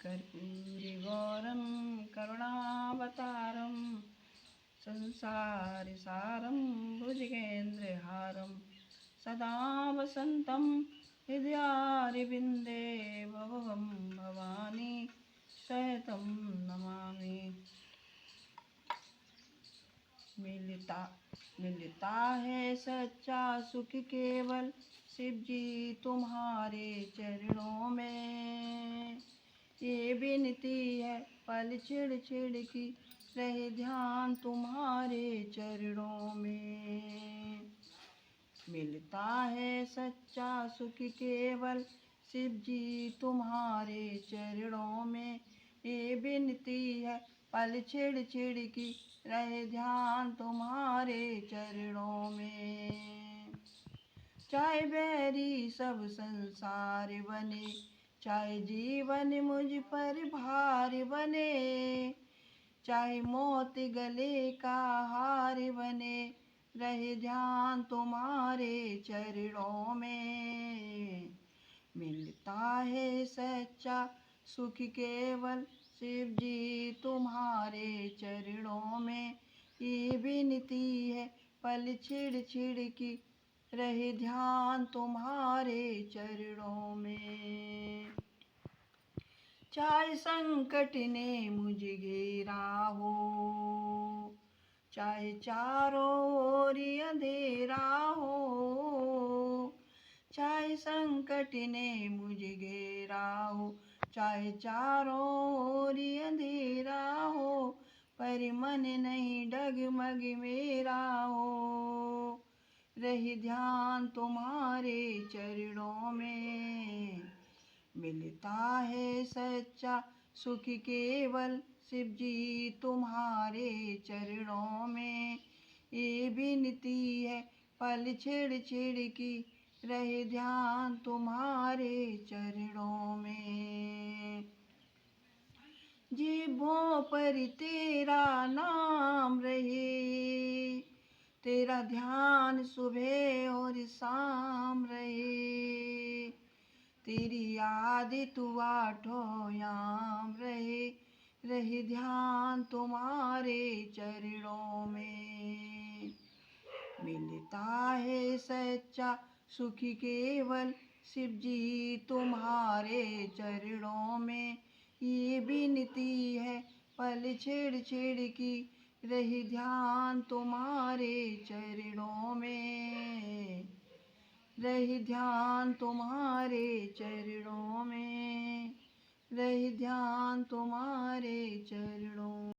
कर्पूरिगौरं करुणावतारं संसारसारं भुजगेन्द्रहारं सदा वसन्तं हृदयारविन्दे भवं भवानी सहितं नमामि। मिलता है सच्चा सुख केवल शिव जी तुम्हारे चरणों में। ये विनती है पल छिड़ छिड़ की रहे ध्यान तुम्हारे चरणों में। मिलता है सच्चा सुख केवल शिव जी तुम्हारे चरणों में। ये विनती है पल छिड़ छिड़ की रहे ध्यान तुम्हारे चरणों में। चाहे बैरी सब संसार बने, चाहे जीवन मुझ पर भार बने, चाहे मौत गले का हार बने, रहे ध्यान तुम्हारे चरणों में। मिलता है सच्चा सुख केवल शिव जी तुम्हारे चरणों में। ये विनती है पल छिड़ छिड़ की रहे ध्यान तुम्हारे चरणों में। चाहे संकट ने मुझे घेरा हो, चाहे चारों ओर अंधेरा हो, चाहे संकट ने मुझे घेरा हो, चाहे चारों ओर अंधेरा हो, पर मन नहीं डगमग मेरा हो, रही ध्यान तुम्हारे चरणों में। मिलता है सच्चा सुख केवल शिव जी तुम्हारे चरणों में। ये विनती है पल छिड़ छिड़ की रहे ध्यान तुम्हारे चरणों में। जीभों पर तेरा नाम रहे, तेरा ध्यान सुबह और शाम रहे, तेरी याद तू आठों याम रहे, रहे ध्यान तुम्हारे चरणों में। मिलता है सच्चा सुख केवल शिव जी तुम्हारे चरणों में। ये विनती है पल छिड़ छिड़ की रही ध्यान तुम्हारे चरणों में। रही ध्यान तुम्हारे चरणों में, रही ध्यान तुम्हारे चरणों